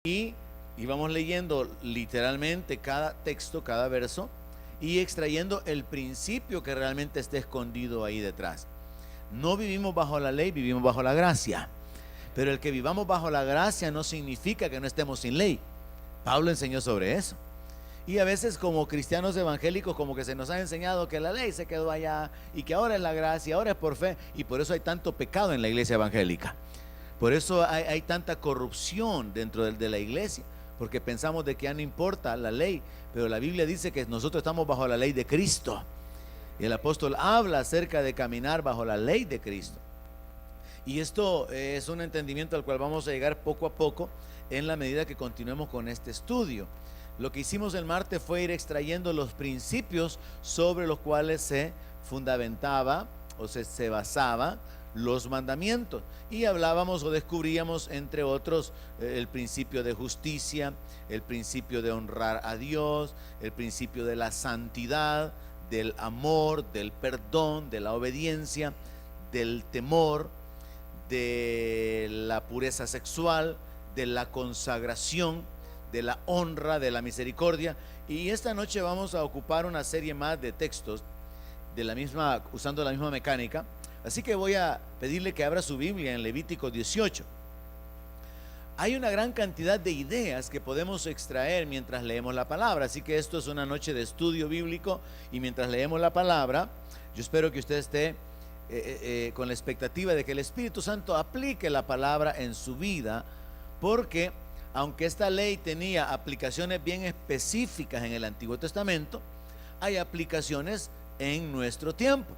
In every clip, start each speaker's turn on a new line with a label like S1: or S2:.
S1: Y íbamos leyendo literalmente cada texto, cada verso, y extrayendo el principio que realmente está escondido ahí detrás. No vivimos bajo la ley, vivimos bajo la gracia. Pero el que vivamos bajo la gracia no significa que no estemos sin ley. Pablo enseñó sobre eso. Y a veces como cristianos evangélicos como que se nos ha enseñado que la ley se quedó allá y que ahora es la gracia, ahora es por fe, y por eso hay tanto pecado en la iglesia evangélica. Por eso hay tanta corrupción dentro de la iglesia, porque pensamos de que ya no importa la ley, pero la Biblia dice que nosotros estamos bajo la ley de Cristo. Y el apóstol habla acerca de caminar bajo la ley de Cristo. Y esto es un entendimiento al cual vamos a llegar poco a poco en la medida que continuemos con este estudio. Lo que hicimos el martes fue ir extrayendo los principios sobre los cuales se fundamentaba o se basaba los mandamientos, y hablábamos o descubríamos entre otros el principio de justicia, el principio de honrar a Dios, el principio de la santidad, del amor, del perdón, de la obediencia, del temor, de la pureza sexual, de la consagración, de la honra, de la misericordia. Y esta noche vamos a ocupar una serie más de textos de la misma, usando la misma mecánica. Así que voy a pedirle que abra su Biblia en Levítico 18. Hay una gran cantidad de ideas que podemos extraer mientras leemos la palabra, así que esto es una noche de estudio bíblico, y mientras leemos la palabra, yo espero que usted esté con la expectativa de que el Espíritu Santo aplique la palabra en su vida, porque aunque esta ley tenía aplicaciones bien específicas en el Antiguo Testamento, hay aplicaciones en nuestro tiempo.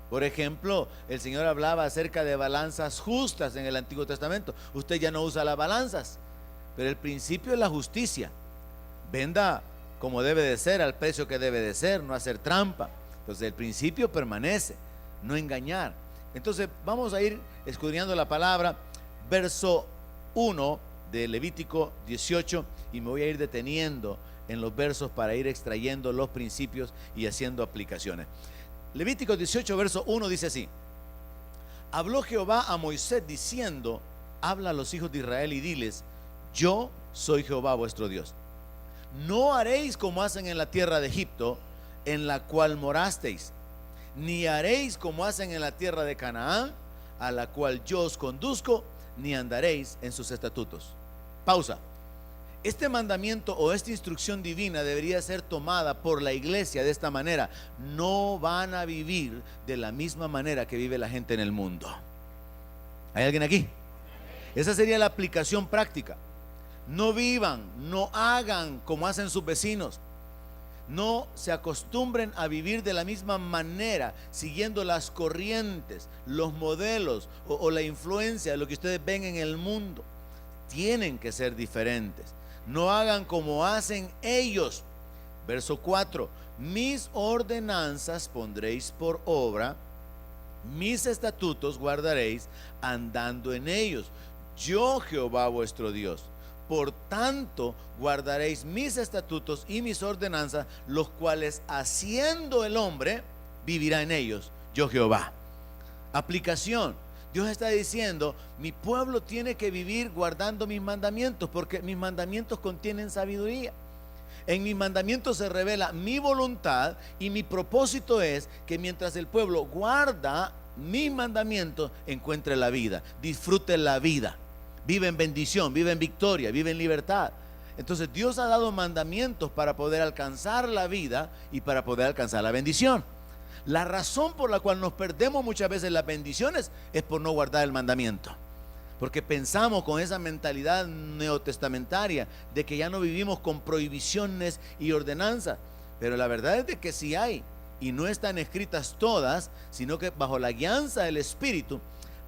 S1: Por ejemplo, el Señor hablaba acerca de balanzas justas en el Antiguo Testamento. Usted ya no usa las balanzas, pero el principio es la justicia. Venda como debe de ser, al precio que debe de ser, no hacer trampa. Entonces el principio permanece, no engañar. Entonces vamos a ir escudriñando la palabra, verso 1 de Levítico 18, y me voy a ir deteniendo en los versos para ir extrayendo los principios y haciendo aplicaciones. Levítico 18, verso 1 dice así: habló Jehová a Moisés diciendo, habla a los hijos de Israel y diles, yo soy Jehová vuestro Dios. No haréis como hacen en la tierra de Egipto, en la cual morasteis, ni haréis como hacen en la tierra de Canaán, a la cual yo os conduzco, ni andaréis en sus estatutos. Pausa. Este mandamiento o esta instrucción divina debería ser tomada por la iglesia de esta manera. No van a vivir de la misma manera que vive la gente en el mundo. ¿Hay alguien aquí? Esa sería la aplicación práctica. No vivan, no hagan como hacen sus vecinos. No se acostumbren a vivir de la misma manera, siguiendo las corrientes, los modelos o la influencia de lo que ustedes ven en el mundo. Tienen que ser diferentes. No hagan como hacen ellos. Verso 4: mis ordenanzas pondréis por obra, mis estatutos guardaréis andando en ellos. Yo Jehová vuestro Dios. Por tanto guardaréis mis estatutos y mis ordenanzas, los cuales haciendo el hombre vivirá en ellos. Yo Jehová. Aplicación. Dios está diciendo, mi pueblo tiene que vivir guardando mis mandamientos, porque mis mandamientos contienen sabiduría. En mis mandamientos se revela mi voluntad, y mi propósito es que mientras el pueblo guarda mis mandamientos, encuentre la vida, disfrute la vida, vive en bendición, vive en victoria, vive en libertad. Entonces Dios ha dado mandamientos para poder alcanzar la vida y para poder alcanzar la bendición. La razón por la cual nos perdemos muchas veces las bendiciones es por no guardar el mandamiento, porque pensamos con esa mentalidad neotestamentaria de que ya no vivimos con prohibiciones y ordenanzas. Pero la verdad es de que sí hay, y no están escritas todas, sino que bajo la guianza del Espíritu,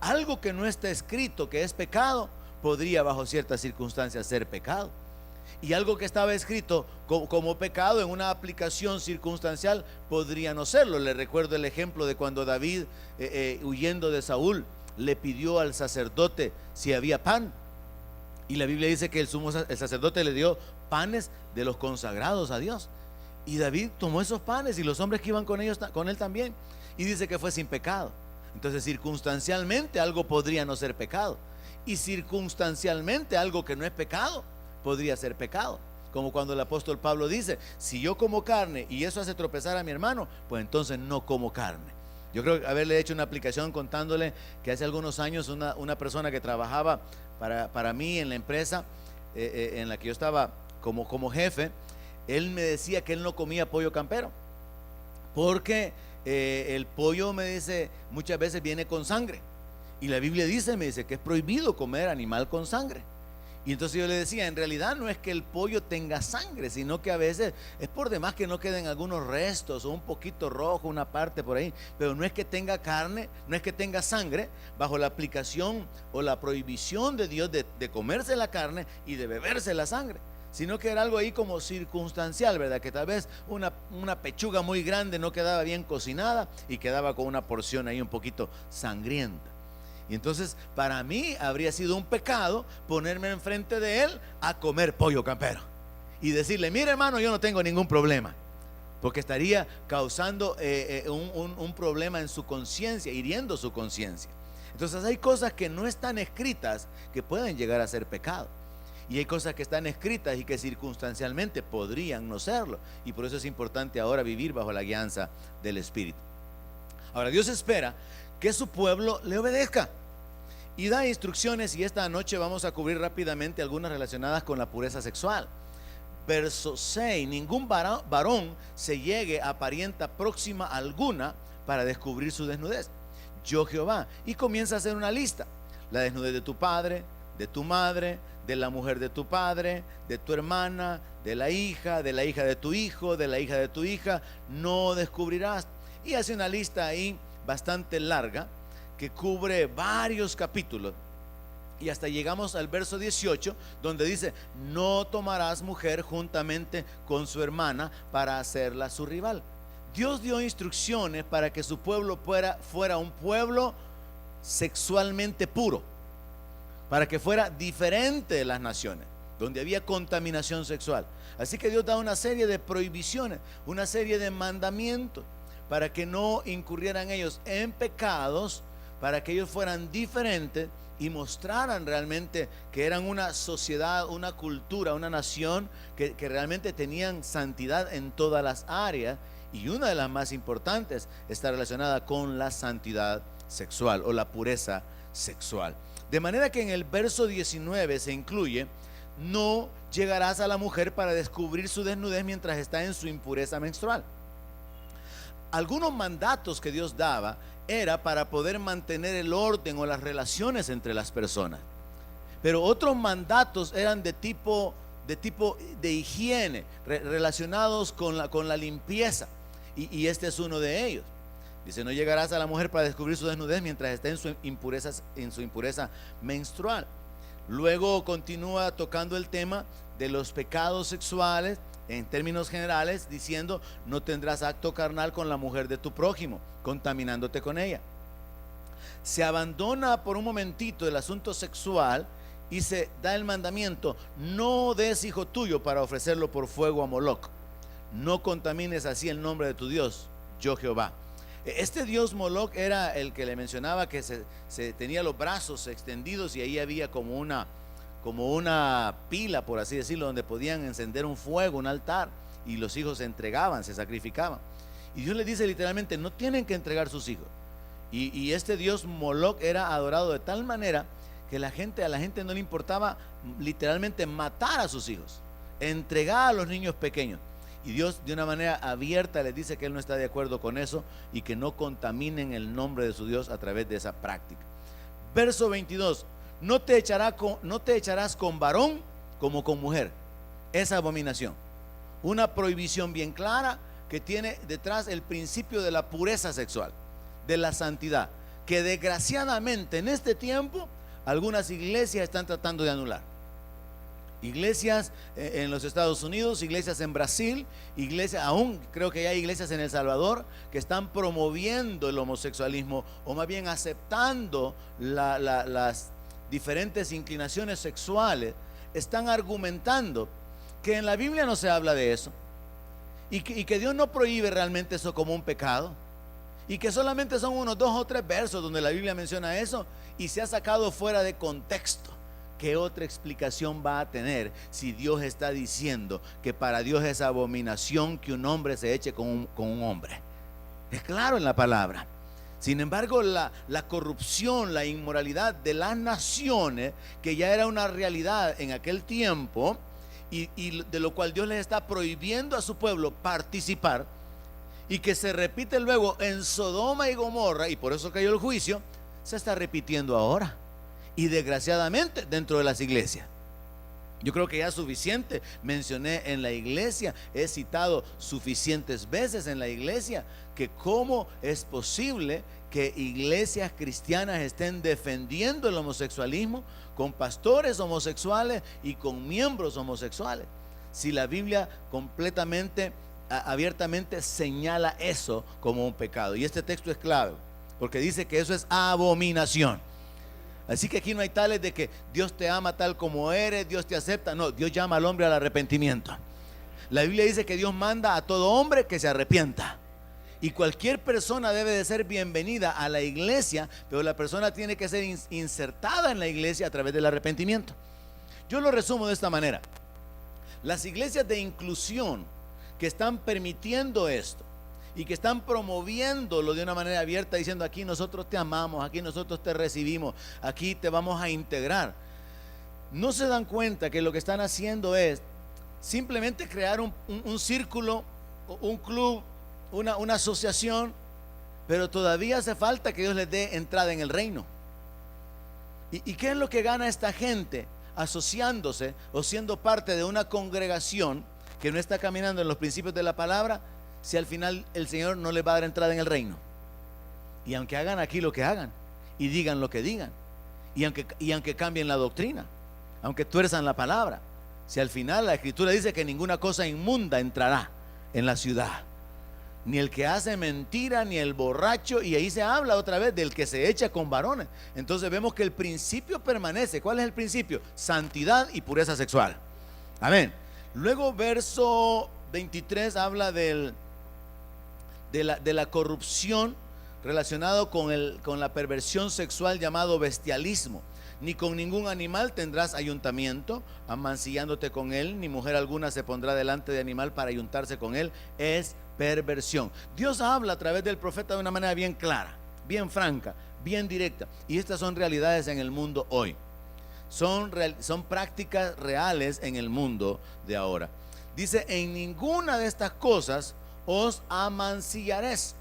S1: algo que no está escrito que es pecado podría bajo ciertas circunstancias ser pecado, y algo que estaba escrito como pecado en una aplicación circunstancial podría no serlo. Le recuerdo el ejemplo de cuando David huyendo de Saúl le pidió al sacerdote si había pan, y la Biblia dice que el sacerdote le dio panes de los consagrados a Dios, y David tomó esos panes y los hombres que iban con él también, y dice que fue sin pecado. Entonces circunstancialmente algo podría no ser pecado, y circunstancialmente algo que no es pecado podría ser pecado. Como cuando el apóstol Pablo dice, si yo como carne y eso hace tropezar a mi hermano, pues entonces no como carne. Yo creo haberle hecho una aplicación contándole que hace algunos años una persona que trabajaba para mí en la empresa en la que yo estaba como jefe, él me decía que él no comía pollo campero, porque el pollo, me dice, muchas veces viene con sangre. Y la Biblia dice, me dice, que es prohibido comer animal con sangre. Y entonces yo le decía, en realidad no es que el pollo tenga sangre, sino que a veces es por demás que no queden algunos restos o un poquito rojo, una parte por ahí, pero no es que tenga carne, no es que tenga sangre, bajo la aplicación o la prohibición de Dios de comerse la carne y de beberse la sangre, sino que era algo ahí como circunstancial, ¿verdad? Que tal vez una pechuga muy grande no quedaba bien cocinada y quedaba con una porción ahí un poquito sangrienta. Y entonces para mí habría sido un pecado ponerme enfrente de él a comer pollo campero y decirle, mire hermano, yo no tengo ningún problema, porque estaría causando un problema en su conciencia, hiriendo su conciencia. Entonces hay cosas que no están escritas que pueden llegar a ser pecado, y hay cosas que están escritas y que circunstancialmente podrían no serlo, y por eso es importante ahora vivir bajo la guianza del Espíritu. Ahora Dios espera que su pueblo le obedezca y da instrucciones, y esta noche vamos a cubrir rápidamente algunas relacionadas con la pureza sexual. Verso 6: ningún varón se llegue a parienta próxima alguna para descubrir su desnudez, yo Jehová. Y comienza a hacer una lista: la desnudez de tu padre, de tu madre, de la mujer de tu padre, de tu hermana, de la hija de tu hijo, de la hija de tu hija, no descubrirás. Y hace una lista ahí bastante larga que cubre varios capítulos, y hasta llegamos al verso 18, donde dice, no tomarás mujer juntamente con su hermana para hacerla su rival. Dios dio instrucciones para que su pueblo fuera un pueblo sexualmente puro, para que fuera diferente de las naciones donde había contaminación sexual. Así que Dios da una serie de prohibiciones, una serie de mandamientos, para que no incurrieran ellos en pecados, para que ellos fueran diferentes y mostraran realmente que eran una sociedad, una cultura, una nación que realmente tenían santidad en todas las áreas, y una de las más importantes está relacionada con la santidad sexual o la pureza sexual. De manera que en el verso 19 se incluye, no llegarás a la mujer para descubrir su desnudez mientras está en su impureza menstrual. Algunos mandatos que Dios daba era para poder mantener el orden o las relaciones entre las personas, pero otros mandatos eran de tipo de higiene, relacionados con la limpieza, y este es uno de ellos. Dice, no llegarás a la mujer para descubrir su desnudez mientras esté en su impureza menstrual. Luego continúa tocando el tema de los pecados sexuales en términos generales, diciendo, no tendrás acto carnal con la mujer de tu prójimo, contaminándote con ella. Se abandona por un momentito el asunto sexual y se da el mandamiento, no des hijo tuyo para ofrecerlo por fuego a Moloc, no contamines así el nombre de tu Dios, yo Jehová. Este dios Moloc era el que le mencionaba, que se tenía los brazos extendidos y ahí había como una pila, por así decirlo, donde podían encender un fuego, un altar, y los hijos se entregaban, se sacrificaban. Y Dios le dice literalmente, no tienen que entregar sus hijos. Y este dios Moloc era adorado de tal manera que a la gente no le importaba literalmente matar a sus hijos, entregar a los niños pequeños. Y Dios de una manera abierta les dice que Él no está de acuerdo con eso y que no contaminen el nombre de su Dios a través de esa práctica. Verso 22: no te echarás con varón como con mujer. Esa abominación, una prohibición bien clara que tiene detrás el principio de la pureza sexual, de la santidad, que desgraciadamente en este tiempo algunas iglesias están tratando de anular. Iglesias en los Estados Unidos, iglesias en Brasil, iglesias, aún creo que hay iglesias en El Salvador que están promoviendo el homosexualismo, o más bien aceptando las diferentes inclinaciones sexuales. Están argumentando que en la Biblia no se habla de eso, y que Dios no prohíbe realmente eso como un pecado, y que solamente son unos 2 o 3 versos donde la Biblia menciona eso, y se ha sacado fuera de contexto, ¿qué otra explicación va a tener si Dios está diciendo que para Dios es abominación que un hombre se eche con un hombre? Es claro en la palabra. Sin embargo, la corrupción, la inmoralidad de las naciones, que ya era una realidad en aquel tiempo, y de lo cual Dios les está prohibiendo a su pueblo participar, y que se repite luego en Sodoma y Gomorra, y por eso cayó el juicio, se está repitiendo ahora, y desgraciadamente dentro de las iglesias. Yo creo que ya suficiente mencioné en la iglesia, he citado suficientes veces en la iglesia que cómo es posible que iglesias cristianas estén defendiendo el homosexualismo con pastores homosexuales y con miembros homosexuales, si la Biblia completamente, abiertamente señala eso como un pecado. Y este texto es clave porque dice que eso es abominación. Así que aquí no hay tales de que Dios te ama tal como eres, Dios te acepta. No, Dios llama al hombre al arrepentimiento. La Biblia dice que Dios manda a todo hombre que se arrepienta. Y cualquier persona debe de ser bienvenida a la iglesia, pero la persona tiene que ser insertada en la iglesia a través del arrepentimiento. Yo lo resumo de esta manera. Las iglesias de inclusión que están permitiendo esto y que están promoviéndolo de una manera abierta, diciendo aquí nosotros te amamos, aquí nosotros te recibimos, aquí te vamos a integrar, no se dan cuenta que lo que están haciendo es simplemente crear un círculo, un club, una asociación, pero todavía hace falta que Dios les dé entrada en el reino. ¿Y qué es lo que gana esta gente asociándose o siendo parte de una congregación que no está caminando en los principios de la palabra, si al final el Señor no les va a dar entrada en el reino? Y aunque hagan aquí lo que hagan y digan lo que digan, y aunque cambien la doctrina, aunque tuerzan la palabra, si al final la Escritura dice que ninguna cosa inmunda entrará en la ciudad, ni el que hace mentira, ni el borracho, y ahí se habla otra vez del que se echa con varones. Entonces vemos que el principio permanece. ¿Cuál es el principio? Santidad y pureza sexual. Amén. Luego verso 23 habla de la corrupción relacionado con la perversión sexual llamado bestialismo. Ni con ningún animal tendrás ayuntamiento, amancillándote con él, ni mujer alguna se pondrá delante de animal para ayuntarse con él. Es perversión. Dios habla a través del profeta de una manera bien clara, bien franca, bien directa. Y estas son realidades en el mundo hoy. Son prácticas reales en el mundo de ahora. Dice, en ninguna de estas cosas os amancillaréis,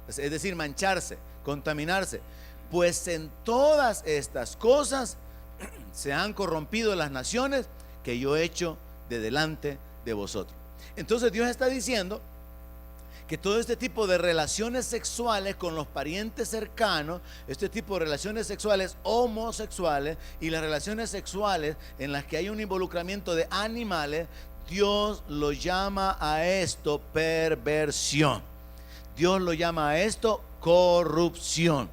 S1: es decir, mancharse, contaminarse, pues en todas estas cosas se han corrompido las naciones que yo he hecho de delante de vosotros. Entonces Dios está diciendo que todo este tipo de relaciones sexuales con los parientes cercanos, este tipo de relaciones sexuales homosexuales y las relaciones sexuales en las que hay un involucramiento de animales, Dios lo llama a esto perversión. Dios lo llama a esto corrupción.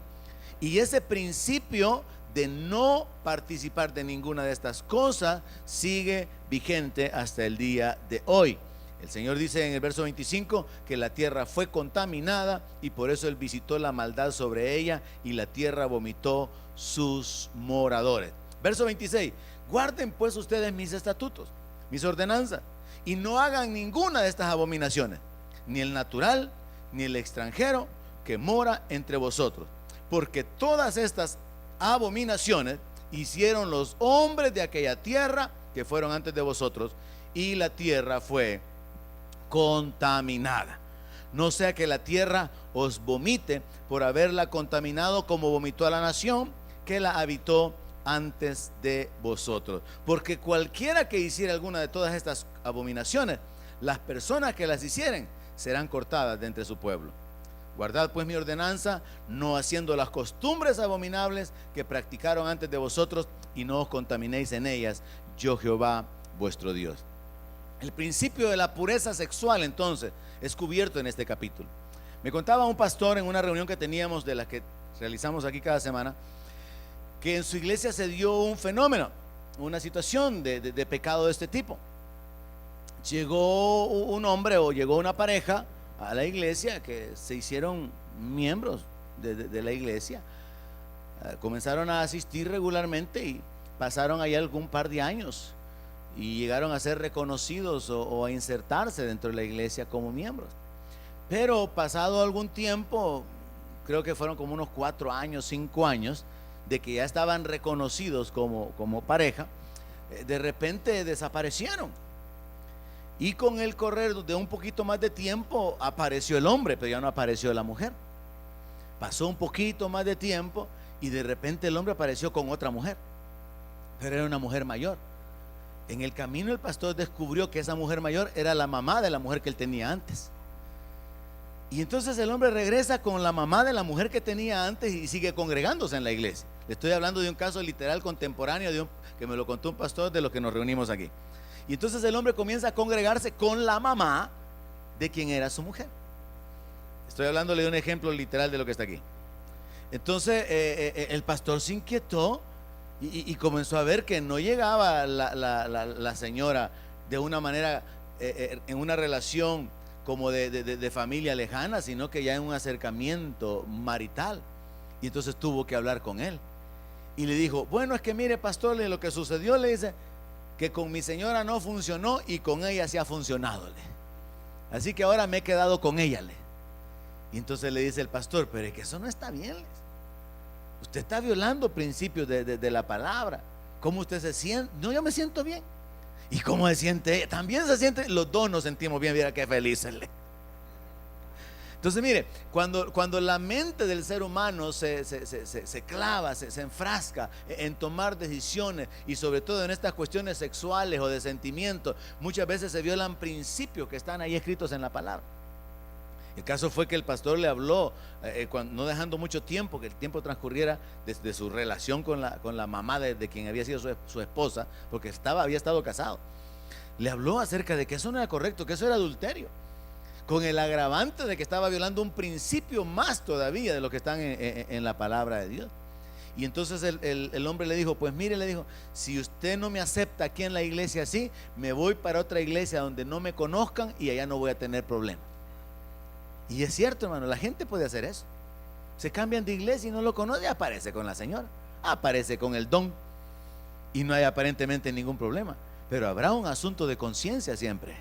S1: Y ese principio de no participar de ninguna de estas cosas sigue vigente hasta el día de hoy. El Señor dice en el verso 25 que la tierra fue contaminada y por eso Él visitó la maldad sobre ella y la tierra vomitó sus moradores. Verso 26, guarden pues ustedes mis estatutos, mis ordenanzas, y no hagan ninguna de estas abominaciones, ni el natural, ni el extranjero que mora entre vosotros, porque todas estas abominaciones hicieron los hombres de aquella tierra que fueron antes de vosotros, y la tierra fue contaminada. No sea que la tierra os vomite por haberla contaminado como vomitó a la nación que la habitó antes de vosotros. Porque cualquiera que hiciera alguna de todas estas abominaciones, las personas que las hicieren serán cortadas de entre su pueblo. Guardad pues mi ordenanza, no haciendo las costumbres abominables que practicaron antes de vosotros, y no os contaminéis en ellas, yo Jehová vuestro Dios. El principio de la pureza sexual entonces es cubierto en este capítulo. Me contaba un pastor en una reunión que teníamos, de las que realizamos aquí cada semana, que en su iglesia se dio un fenómeno, una situación de pecado de este tipo. Llegó un hombre o llegó una pareja a la iglesia que se hicieron miembros de la iglesia, comenzaron a asistir regularmente y pasaron ahí algún par de años y llegaron a ser reconocidos o a insertarse dentro de la iglesia como miembros. Pero pasado algún tiempo, creo que fueron como unos 4 años, 5 años, de que ya estaban reconocidos como pareja, de repente desaparecieron. Y con el correr de un poquito más de tiempo apareció el hombre, pero ya no apareció la mujer. Pasó un poquito más de tiempo y de repente el hombre apareció con otra mujer, pero era una mujer mayor. En el camino el pastor descubrió que esa mujer mayor era la mamá de la mujer que él tenía antes. Y entonces el hombre regresa con la mamá de la mujer que tenía antes y sigue congregándose en la iglesia. Le estoy hablando de un caso literal contemporáneo que me lo contó un pastor de los que nos reunimos aquí. Y entonces el hombre comienza a congregarse con la mamá de quien era su mujer. Estoy hablándole de un ejemplo literal de lo que está aquí. Entonces el pastor se inquietó y comenzó a ver que no llegaba la señora de una manera, en una relación como de familia lejana, sino que ya en un acercamiento marital. Y entonces tuvo que hablar con él y le dijo: bueno, es que mire, pastor, lo que sucedió, le dice, que con mi señora no funcionó y con ella sí ha funcionado, así que ahora me he quedado con ella, Y entonces le dice el pastor: pero es que eso no está bien, usted está violando principios de la palabra. ¿Cómo usted se siente? No, yo me siento bien. ¿Y cómo se siente ella? También se siente. Los dos nos sentimos bien. Mira qué felices. Entonces mire, cuando la mente del ser humano se clava, se enfrasca en tomar decisiones, y sobre todo en estas cuestiones sexuales o de sentimientos, muchas veces se violan principios que están ahí escritos en la palabra. El caso fue que el pastor le habló, no dejando mucho tiempo, que el tiempo transcurriera desde su relación con la mamá de quien había sido su esposa, porque había estado casado. Le habló acerca de que eso no era correcto, que eso era adulterio, con el agravante de que estaba violando un principio más todavía de lo que están en la palabra de Dios. Y entonces el hombre le dijo: pues mire, le dijo, si usted no me acepta aquí en la iglesia así, me voy para otra iglesia donde no me conozcan y allá no voy a tener problema. Y es cierto, hermano, la gente puede hacer eso. Se cambian de iglesia y no lo conoce, aparece con la señora, aparece con el don, y no hay aparentemente ningún problema. Pero habrá un asunto de conciencia siempre.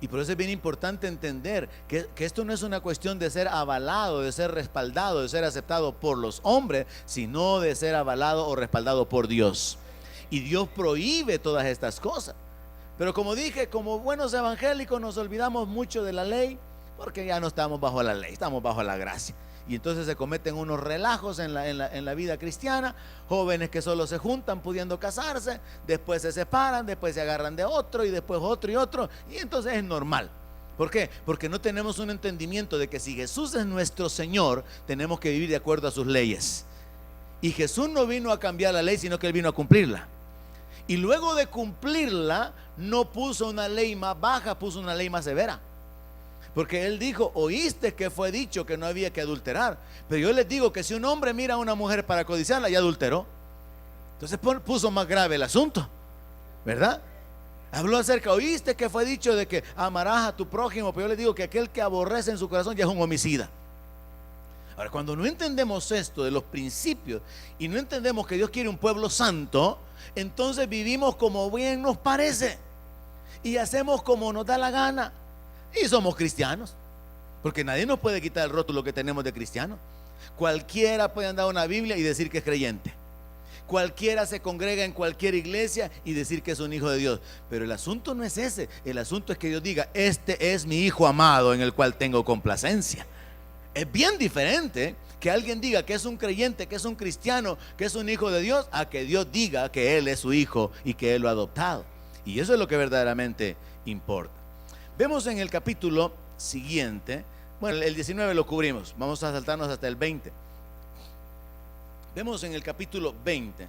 S1: Y por eso es bien importante entender que esto no es una cuestión de ser avalado, de ser respaldado, de ser aceptado por los hombres, sino de ser avalado o respaldado por Dios. Y Dios prohíbe todas estas cosas. Pero como dije, como buenos evangélicos nos olvidamos mucho de la ley, porque ya no estamos bajo la ley, estamos bajo la gracia. Y entonces se cometen unos relajos en la vida cristiana. Jóvenes que solo se juntan pudiendo casarse, después se separan, después se agarran de otro y después otro y otro, y entonces es normal. ¿Por qué? Porque no tenemos un entendimiento de que si Jesús es nuestro Señor, tenemos que vivir de acuerdo a sus leyes. Y Jesús no vino a cambiar la ley, sino que Él vino a cumplirla. Y luego de cumplirla, no puso una ley más baja, puso una ley más severa. Porque Él dijo: oíste que fue dicho que no había que adulterar, pero yo les digo que si un hombre mira a una mujer para codiciarla, ya adulteró. Entonces puso más grave el asunto, ¿verdad? Habló acerca: oíste que fue dicho de que amarás a tu prójimo, pero yo les digo que aquel que aborrece en su corazón ya es un homicida. Ahora, cuando no entendemos esto de los principios y no entendemos que Dios quiere un pueblo santo, entonces vivimos como bien nos parece y hacemos como nos da la gana. Y somos cristianos, porque nadie nos puede quitar el rótulo que tenemos de cristiano. Cualquiera puede andar una Biblia y decir que es creyente. Cualquiera se congrega en cualquier iglesia y decir que es un hijo de Dios. Pero el asunto no es ese. El asunto es que Dios diga: este es mi hijo amado en el cual tengo complacencia. Es bien diferente que alguien diga que es un creyente, que es un cristiano, que es un hijo de Dios, a que Dios diga que Él es su hijo y que Él lo ha adoptado. Y eso es lo que verdaderamente importa. Vemos en el capítulo siguiente, bueno, el 19 lo cubrimos, vamos a saltarnos hasta el 20. Vemos en el capítulo 20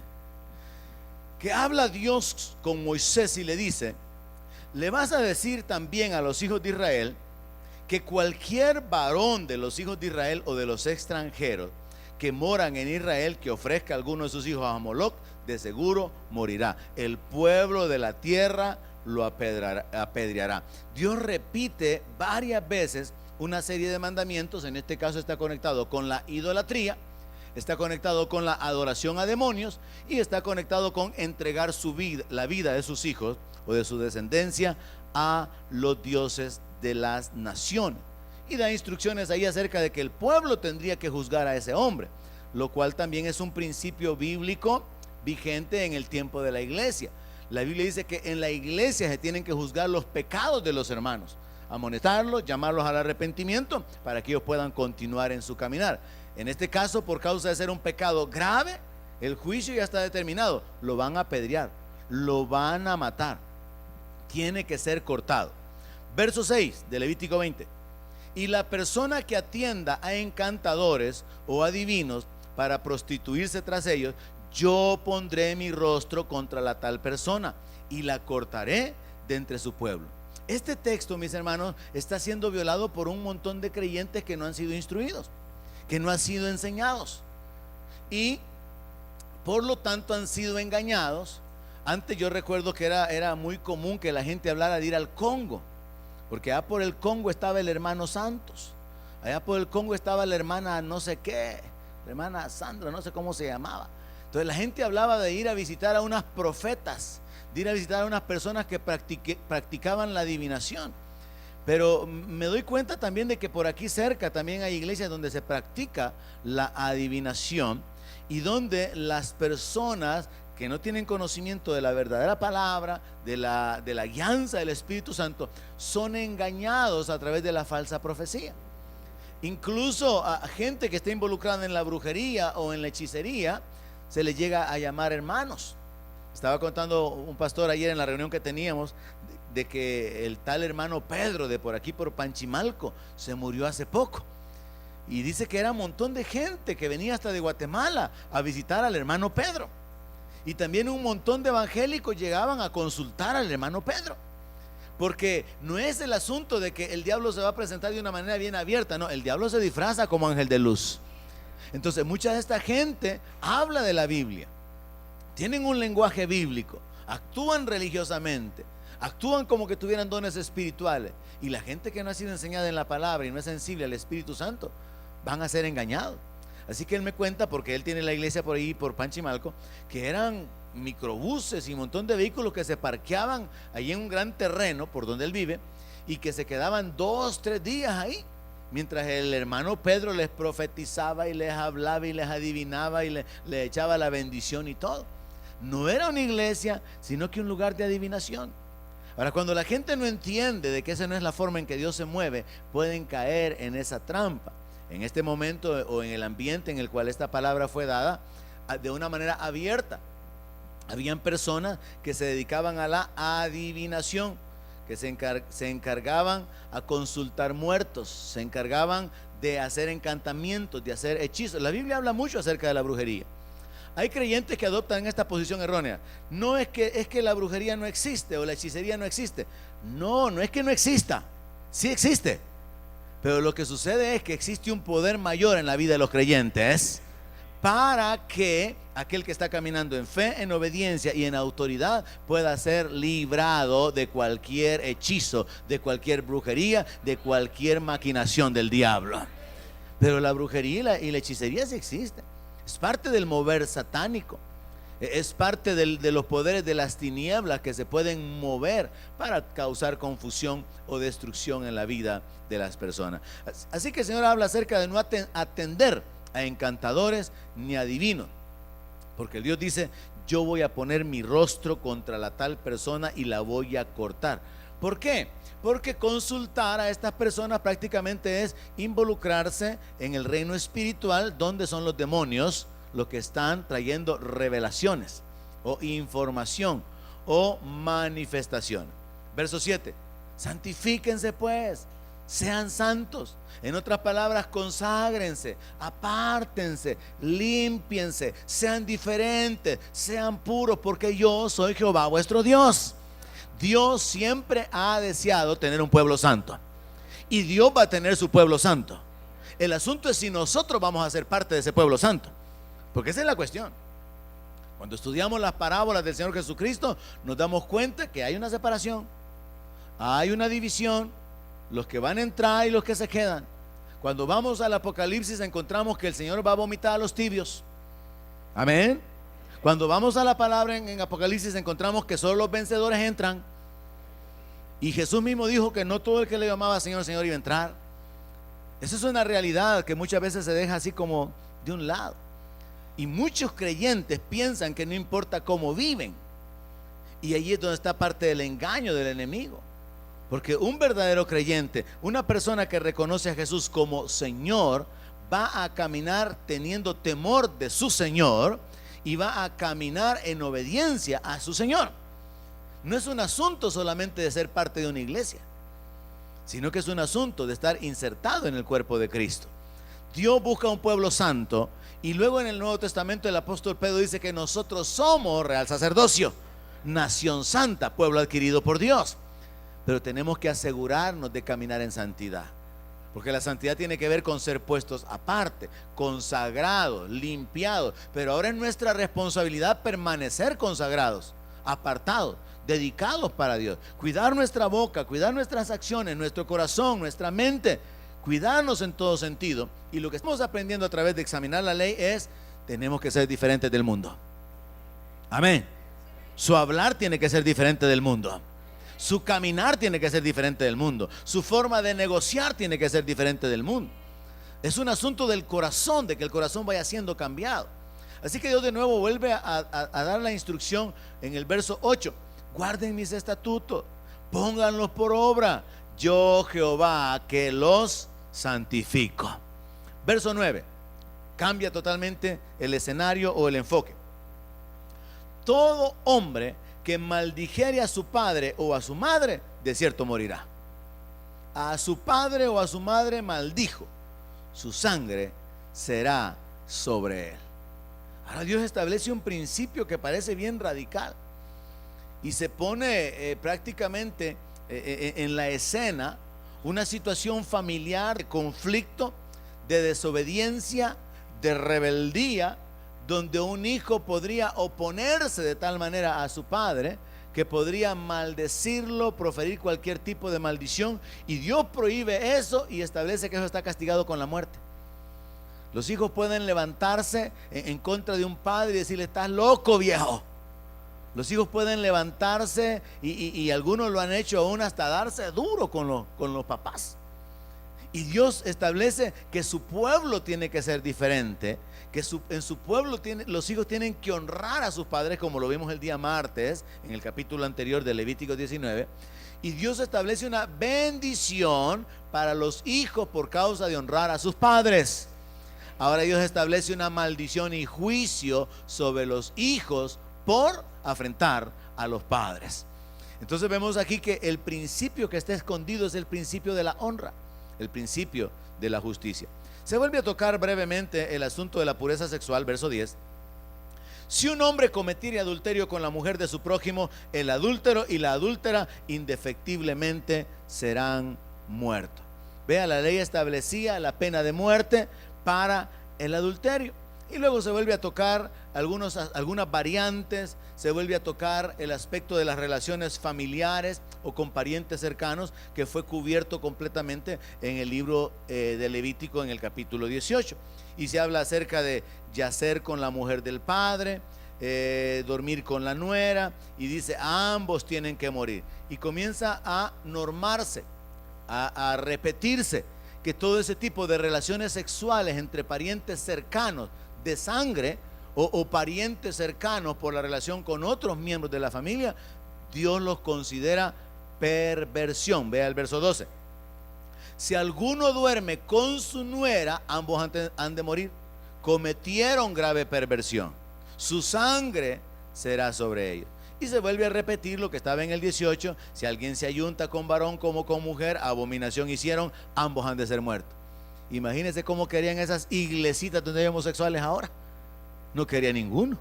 S1: que habla Dios con Moisés y le dice: le vas a decir también a los hijos de Israel que cualquier varón de los hijos de Israel o de los extranjeros que moran en Israel, que ofrezca a alguno de sus hijos a Moloc, de seguro morirá. El pueblo de la tierra lo apedreará. Dios repite varias veces una serie de mandamientos. En este caso está conectado con la idolatría, está conectado con la adoración a demonios y está conectado con entregar su vida, la vida de sus hijos o de su descendencia a los dioses de las naciones. Y da instrucciones ahí acerca de que el pueblo tendría que juzgar a ese hombre, lo cual también es un principio bíblico vigente en el tiempo de la iglesia. La Biblia dice que en la iglesia se tienen que juzgar los pecados de los hermanos, amonestarlos, llamarlos al arrepentimiento para que ellos puedan continuar en su caminar. En este caso, por causa de ser un pecado grave, el juicio ya está determinado. Lo van a apedrear, lo van a matar, tiene que ser cortado. Verso 6 de Levítico 20: y la persona que atienda a encantadores o adivinos para prostituirse tras ellos, yo pondré mi rostro contra la tal persona y la cortaré de entre su pueblo. Este texto, mis hermanos, está siendo violado por un montón de creyentes que no han sido instruidos, que no han sido enseñados y por lo tanto han sido engañados. Antes yo recuerdo que era muy común que la gente hablara de ir al Congo, porque allá por el Congo estaba el hermano Santos, allá por el Congo estaba la hermana no sé qué, la hermana Sandra, no sé cómo se llamaba. Entonces la gente hablaba de ir a visitar a unas profetas, de ir a visitar a unas personas que practicaban la adivinación. Pero me doy cuenta también de que por aquí cerca también hay iglesias donde se practica la adivinación y donde las personas que no tienen conocimiento de la verdadera palabra, de la guianza del Espíritu Santo, son engañados a través de la falsa profecía. Incluso a gente que está involucrada en la brujería o en la hechicería se les llega a llamar hermanos. Estaba contando un pastor ayer en la reunión que teníamos de que el tal hermano Pedro de por aquí por Panchimalco se murió hace poco, y dice que era un montón de gente que venía hasta de Guatemala a visitar al hermano Pedro, y también un montón de evangélicos llegaban a consultar al hermano Pedro, porque no es el asunto de que el diablo se va a presentar de una manera bien abierta, no, el diablo se disfraza como ángel de luz. Entonces mucha de esta gente habla de la Biblia, tienen un lenguaje bíblico, actúan religiosamente, actúan como que tuvieran dones espirituales, y la gente que no ha sido enseñada en la palabra y no es sensible al Espíritu Santo van a ser engañados. Así que él me cuenta, porque él tiene la iglesia por ahí por Panchimalco, que eran microbuses y un montón de vehículos que se parqueaban ahí en un gran terreno por donde él vive, y que se quedaban 2-3 días ahí mientras el hermano Pedro les profetizaba y les hablaba y les adivinaba y le echaba la bendición y todo. No era una iglesia, sino que un lugar de adivinación. Ahora, cuando la gente no entiende de que esa no es la forma en que Dios se mueve, pueden caer en esa trampa. En este momento o en el ambiente en el cual esta palabra fue dada de una manera abierta, habían personas que se dedicaban a la adivinación, que se encargaban a consultar muertos, se encargaban de hacer encantamientos, de hacer hechizos. La Biblia habla mucho acerca de la brujería. Hay creyentes que adoptan esta posición errónea. No es que la brujería no existe o la hechicería no existe. No es que no exista. Sí existe. Pero lo que sucede es que existe un poder mayor en la vida de los creyentes para que aquel que está caminando en fe, en obediencia y en autoridad pueda ser librado de cualquier hechizo, de cualquier brujería, de cualquier maquinación del diablo. Pero la brujería y la hechicería sí existen. Es parte del mover satánico, es parte de los poderes de las tinieblas que se pueden mover para causar confusión o destrucción en la vida de las personas. Así que el Señor habla acerca de no atender a encantadores ni adivinos, porque Dios dice: yo voy a poner mi rostro contra la tal persona y la voy a cortar. ¿Por qué? Porque consultar a estas personas prácticamente es involucrarse en el reino espiritual, donde son los demonios los que están trayendo revelaciones o información o manifestación. Verso 7: santifíquense pues, sean santos. En otras palabras, conságrense, apártense, límpiense, sean diferentes, sean puros, porque yo soy Jehová vuestro Dios. Dios siempre ha deseado tener un pueblo santo, y Dios va a tener su pueblo santo. El asunto es si nosotros vamos a ser parte de ese pueblo santo, porque esa es la cuestión. Cuando estudiamos las parábolas del Señor Jesucristo, nos damos cuenta que hay una separación, hay una división, los que van a entrar y los que se quedan. Cuando vamos al Apocalipsis encontramos que el Señor va a vomitar a los tibios. Amén. Cuando vamos a la palabra en Apocalipsis encontramos que solo los vencedores entran. Y Jesús mismo dijo que no todo el que le llamaba Señor, Señor iba a entrar. Esa es una realidad que muchas veces se deja así como de un lado. Y muchos creyentes piensan que no importa cómo viven. Y allí es donde está parte del engaño del enemigo. Porque un verdadero creyente, una persona que reconoce a Jesús como Señor, va a caminar teniendo temor de su Señor y va a caminar en obediencia a su Señor. No es un asunto solamente de ser parte de una iglesia, sino que es un asunto de estar insertado en el cuerpo de Cristo. Dios busca un pueblo santo, y luego en el Nuevo Testamento el apóstol Pedro dice que nosotros somos real sacerdocio, nación santa, pueblo adquirido por Dios. Pero tenemos que asegurarnos de caminar en santidad, porque la santidad tiene que ver con ser puestos aparte, consagrados, limpiados. Pero ahora es nuestra responsabilidad permanecer consagrados, apartados, dedicados para Dios. Cuidar nuestra boca, cuidar nuestras acciones, nuestro corazón, nuestra mente, cuidarnos en todo sentido. Y lo que estamos aprendiendo a través de examinar la ley es: tenemos que ser diferentes del mundo. Amén. Su hablar tiene que ser diferente del mundo. Su caminar tiene que ser diferente del mundo. Su forma de negociar tiene que ser diferente del mundo. Es un asunto del corazón, de que el corazón vaya siendo cambiado. Así que Dios de nuevo vuelve a dar la instrucción en el verso 8: guarden mis estatutos, pónganlos por obra, yo Jehová que los santifico. Verso 9, cambia totalmente el escenario o el enfoque. Todo hombre que maldijere a su padre o a su madre, de cierto morirá. A su padre o a su madre maldijo, su sangre será sobre él. Ahora Dios establece un principio que parece bien radical y se pone prácticamente en la escena una situación familiar de conflicto, de desobediencia, de rebeldía, donde un hijo podría oponerse de tal manera a su padre que podría maldecirlo, proferir cualquier tipo de maldición, y Dios prohíbe eso y establece que eso está castigado con la muerte. Los hijos pueden levantarse en contra de un padre y decirle: estás loco, viejo. Los hijos pueden levantarse y algunos lo han hecho aún hasta darse duro con los papás. Y Dios establece que su pueblo tiene que ser diferente, que en su pueblo los hijos tienen que honrar a sus padres, como lo vimos el día martes en el capítulo anterior de Levítico 19. Y Dios establece una bendición para los hijos por causa de honrar a sus padres. Ahora Dios establece una maldición y juicio sobre los hijos por afrentar a los padres. Entonces vemos aquí que el principio que está escondido es el principio de la honra, el principio de la justicia. Se vuelve a tocar brevemente el asunto de la pureza sexual, verso 10. Si un hombre cometiere adulterio con la mujer de su prójimo, el adúltero y la adúltera indefectiblemente serán muertos. Vea, la ley establecía la pena de muerte para el adulterio. Y luego se vuelve a tocar algunas variantes, se vuelve a tocar el aspecto de las relaciones familiares o con parientes cercanos, que fue cubierto completamente en el libro de Levítico en el capítulo 18. Y se habla acerca de yacer con la mujer del padre, dormir con la nuera, y dice: ambos tienen que morir. Y comienza a normarse, a repetirse, que todo ese tipo de relaciones sexuales entre parientes cercanos de sangre o parientes cercanos por la relación con otros miembros de la familia, Dios los considera perversión. Vea el verso 12. Si alguno duerme con su nuera, ambos han de morir. Cometieron grave perversión, su sangre será sobre ellos. Y se vuelve a repetir lo que estaba en el 18: si alguien se ayunta con varón como con mujer, abominación hicieron, ambos han de ser muertos. Imagínense cómo querían esas iglesitas donde hay homosexuales ahora. No quería ninguno,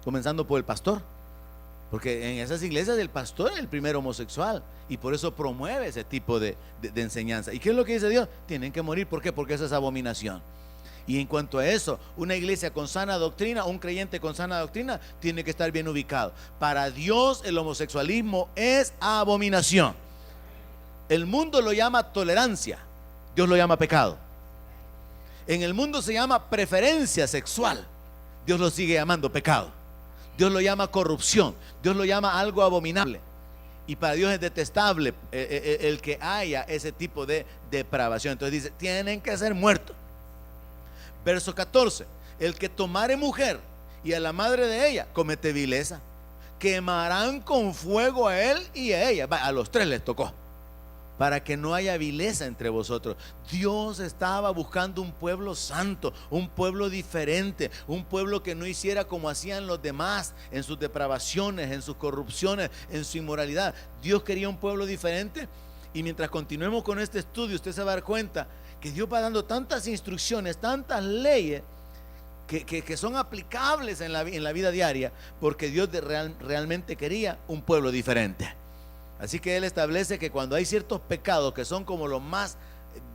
S1: comenzando por el pastor, porque en esas iglesias el pastor es el primer homosexual, y por eso promueve ese tipo de enseñanza. ¿Y qué es lo que dice Dios? Tienen que morir. ¿Por qué? Porque eso es abominación. Y en cuanto a eso, una iglesia con sana doctrina, un creyente con sana doctrina, tiene que estar bien ubicado. Para Dios el homosexualismo es abominación. El mundo lo llama tolerancia, Dios lo llama pecado. En el mundo se llama preferencia sexual. Dios lo sigue llamando pecado. Dios lo llama corrupción. Dios lo llama algo abominable. Y para Dios es detestable el que haya ese tipo de depravación. Entonces dice, tienen que ser muertos. Verso 14. El que tomare mujer y a la madre de ella comete vileza. Quemarán con fuego a él y a ella. A los tres les tocó. Para que no haya vileza entre vosotros. Dios estaba buscando un pueblo santo, un pueblo diferente, un pueblo que no hiciera como hacían los demás en sus depravaciones, en sus corrupciones, en su inmoralidad. Dios quería un pueblo diferente. Y mientras continuemos con este estudio, usted se va a dar cuenta que Dios va dando tantas instrucciones, tantas leyes que son aplicables en la vida diaria, porque Dios realmente quería un pueblo diferente. Así que Él establece que cuando hay ciertos pecados que son como los más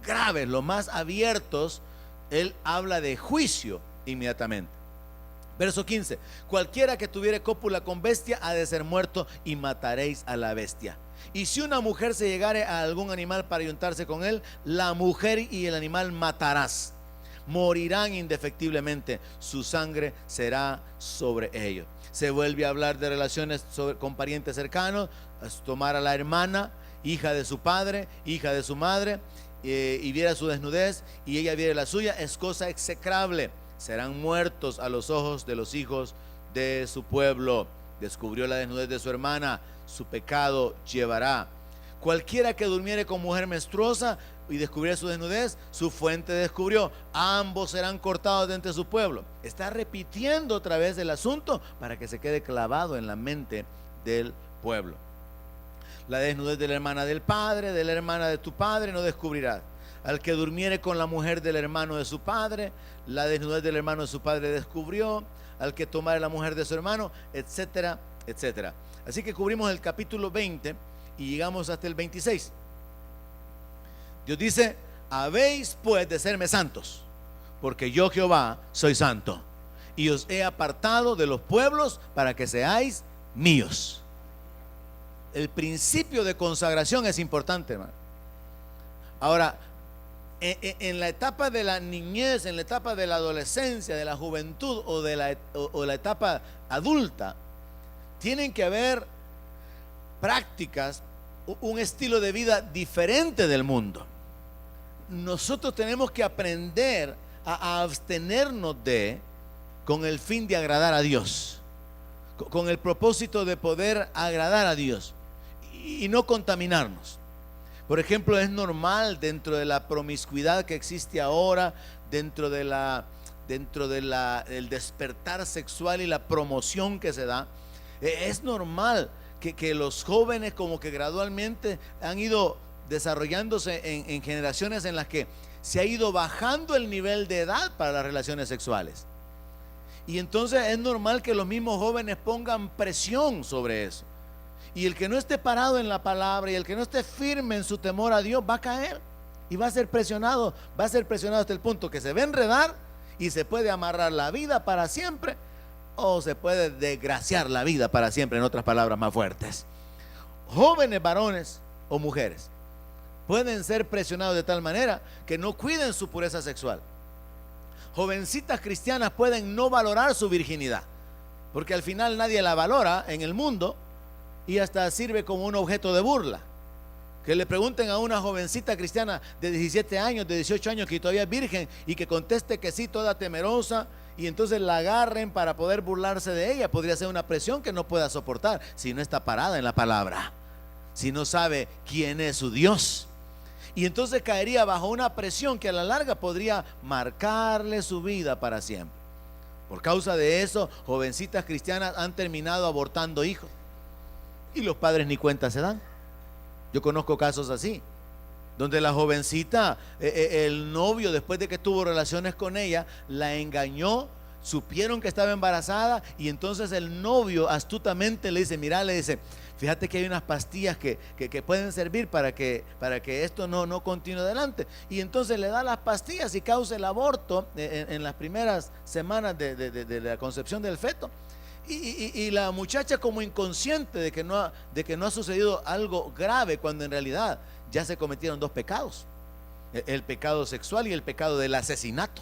S1: graves, los más abiertos, Él habla de juicio inmediatamente. Verso 15. Cualquiera que tuviere cópula con bestia ha de ser muerto, y mataréis a la bestia. Y si una mujer se llegare a algún animal para ayuntarse con él, la mujer y el animal matarás. Morirán indefectiblemente, su sangre será sobre ellos. Se vuelve a hablar de relaciones con parientes cercanos. Tomar a la hermana, hija de su padre, hija de su madre, y viera su desnudez y ella viera la suya, es cosa execrable. Serán muertos a los ojos de los hijos de su pueblo. Descubrió la desnudez de su hermana, su pecado llevará. Cualquiera que durmiere con mujer menstruosa y descubriera su desnudez, su fuente descubrió. Ambos serán cortados de entre su pueblo. Está repitiendo otra vez el asunto para que se quede clavado en la mente del pueblo. La desnudez de la hermana del padre, de la hermana de tu padre, no descubrirás. Al que durmiere con la mujer del hermano de su padre, la desnudez del hermano de su padre descubrió. Al que tomare la mujer de su hermano, etcétera, etcétera. Así que cubrimos el capítulo 20 y llegamos hasta el 26. Dios dice: habéis pues de serme santos, porque yo Jehová soy santo, y os he apartado de los pueblos para que seáis míos. El principio de consagración es importante, hermano. Ahora, en la etapa de la niñez, en la etapa de la adolescencia, de la juventud o de la etapa adulta, tienen que haber prácticas, un estilo de vida diferente del mundo. Nosotros tenemos que aprender a abstenernos con el fin de agradar a Dios, con el propósito de poder agradar a Dios y no contaminarnos. Por ejemplo, es normal dentro de la promiscuidad que existe ahora, dentro del despertar sexual y la promoción que se da, es normal que los jóvenes como que gradualmente han ido desarrollándose en generaciones en las que se ha ido bajando el nivel de edad para las relaciones sexuales. Y entonces es normal que los mismos jóvenes pongan presión sobre eso. Y el que no esté parado en la palabra y el que no esté firme en su temor a Dios va a caer y va a ser presionado hasta el punto que se va a enredar y se puede amarrar la vida para siempre, o se puede desgraciar la vida para siempre, en otras palabras más fuertes. Jóvenes varones o mujeres pueden ser presionados de tal manera que no cuiden su pureza sexual. Jovencitas cristianas pueden no valorar su virginidad, porque al final nadie la valora en el mundo y hasta sirve como un objeto de burla. Que le pregunten a una jovencita cristiana de 17 años, de 18 años, que todavía es virgen, y que conteste que sí, toda temerosa, y entonces la agarren para poder burlarse de ella. Podría ser una presión que no pueda soportar si no está parada en la palabra, si no sabe quién es su Dios. Y entonces caería bajo una presión que a la larga podría marcarle su vida para siempre. Por causa de eso, jovencitas cristianas han terminado abortando hijos y los padres ni cuenta se dan. Yo conozco casos así, donde la jovencita, el novio, después de que tuvo relaciones con ella, la engañó, supieron que estaba embarazada, y entonces el novio astutamente le dice: mira, le dice, fíjate que hay unas pastillas que pueden servir para que esto no continúe adelante. Y entonces le da las pastillas y causa el aborto en las primeras semanas de la concepción del feto. Y la muchacha, como inconsciente de que no ha sucedido algo grave, cuando en realidad ya se cometieron dos pecados. el pecado sexual y el pecado del asesinato.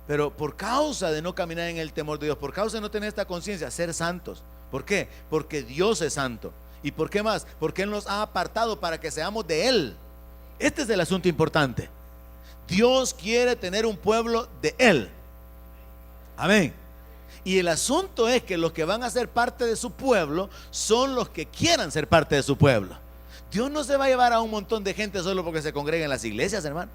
S1: Pero por causa de no caminar en el temor de Dios, por causa de no tener esta conciencia, ser santos. ¿Por qué? Porque Dios es santo. ¿Y por qué más? Porque Él nos ha apartado para que seamos de Él. Este es el asunto importante. Dios quiere tener un pueblo de Él. Amén. Y el asunto es que los que van a ser parte de su pueblo son los que quieran ser parte de su pueblo. Dios no se va a llevar a un montón de gente solo porque se congrega en las iglesias, hermano.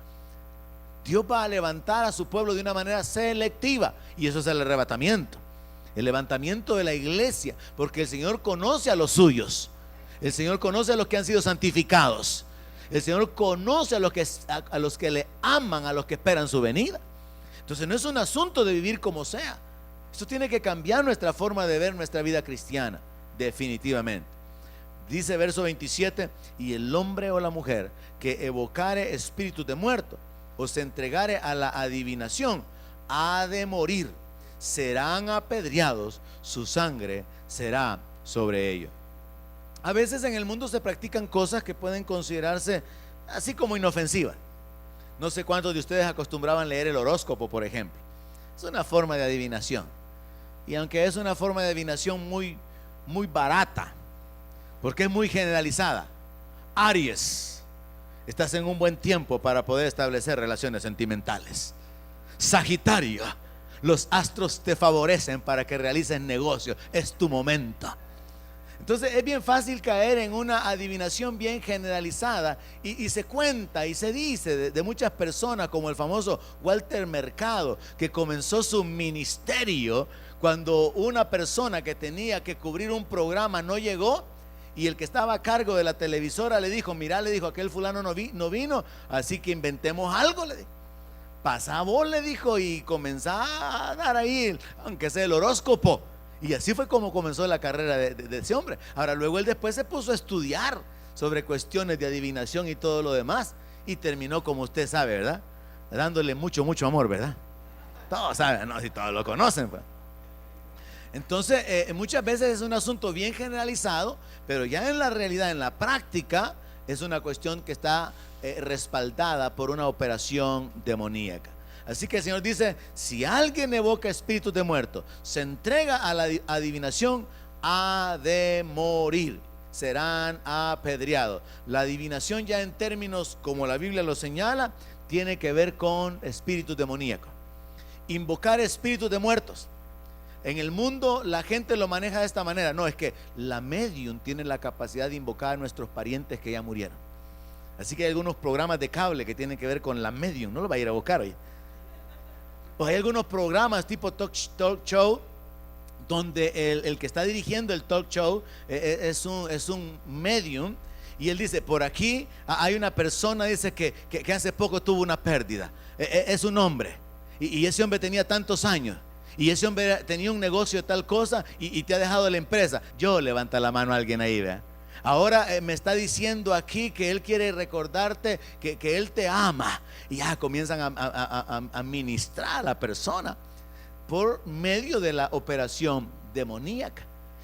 S1: Dios va a levantar a su pueblo de una manera selectiva, y eso es el arrebatamiento, el levantamiento de la iglesia, porque el Señor conoce a los suyos. El Señor conoce a los que han sido santificados. El Señor conoce a los que le aman, a los que esperan su venida. Entonces no es un asunto de vivir como sea. Esto tiene que cambiar nuestra forma de ver nuestra vida cristiana, definitivamente. Dice verso 27: y el hombre o la mujer que evocare espíritus de muerto o se entregare a la adivinación ha de morir, serán apedreados, su sangre será sobre ellos. A veces en el mundo se practican cosas que pueden considerarse así como inofensivas. No sé cuántos de ustedes acostumbraban leer el horóscopo, por ejemplo. Es una forma de adivinación, y aunque es una forma de adivinación muy barata, porque es muy generalizada. Aries, estás en un buen tiempo para poder establecer relaciones sentimentales. Sagitario, los astros te favorecen para que realices negocios, es tu momento. Entonces es bien fácil caer en una adivinación bien generalizada, y se cuenta y se dice de muchas personas, como el famoso Walter Mercado, que comenzó su ministerio cuando una persona que tenía que cubrir un programa no llegó, y el que estaba a cargo de la televisora le dijo: mira, le dijo, aquel fulano no vino, así que inventemos algo, le dijo. Pasa vos, le dijo, y comenzá a dar ahí, aunque sea el horóscopo. Y así fue como comenzó la carrera de ese hombre. Ahora, luego él después se puso a estudiar sobre cuestiones de adivinación y todo lo demás, y terminó, como usted sabe, ¿verdad?, dándole mucho amor, ¿verdad? Todos saben, no, si todos lo conocen, pues. Entonces muchas veces es un asunto bien generalizado, pero ya en la realidad, en la práctica, es una cuestión que está respaldada por una operación demoníaca. Así que el Señor dice: si alguien evoca espíritus de muerto, se entrega a la adivinación, ha de morir, serán apedreados. La adivinación, ya en términos como la Biblia lo señala, tiene que ver con espíritus demoníacos. Invocar espíritus de muertos. En el mundo la gente lo maneja de esta manera: no, es que la medium tiene la capacidad de invocar a nuestros parientes que ya murieron. Así que hay algunos programas de cable que tienen que ver con la medium, no lo va a ir a evocar hoy. O hay algunos programas tipo talk show, donde el que está dirigiendo el talk show es un medium, y él dice: por aquí hay una persona, dice que hace poco tuvo una pérdida, es un hombre, y ese hombre tenía tantos años, y ese hombre tenía un negocio de tal cosa, y te ha dejado la empresa. Yo, levanta la mano a alguien ahí, vea. Ahora me está diciendo aquí que él quiere recordarte que él te ama, y ya comienzan a ministrar a la persona por medio de la operación demoníaca.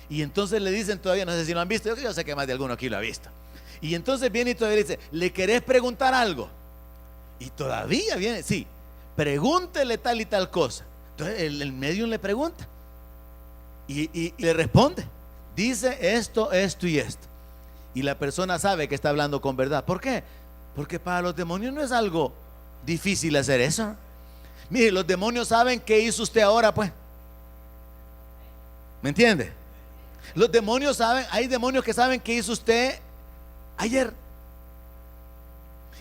S1: Y entonces le dicen todavía, no sé si lo han visto, yo sé que más de alguno aquí lo ha visto, y entonces viene y todavía le dice: ¿le querés preguntar algo? Y todavía viene: sí, pregúntele tal y tal cosa. Entonces el medium le pregunta y le responde: dice esto y esto. Y la persona sabe que está hablando con verdad. ¿Por qué? Porque para los demonios no es algo difícil hacer eso. Mire, los demonios saben qué hizo usted ahora, pues. ¿Me entiende? Los demonios saben, hay demonios que saben qué hizo usted ayer.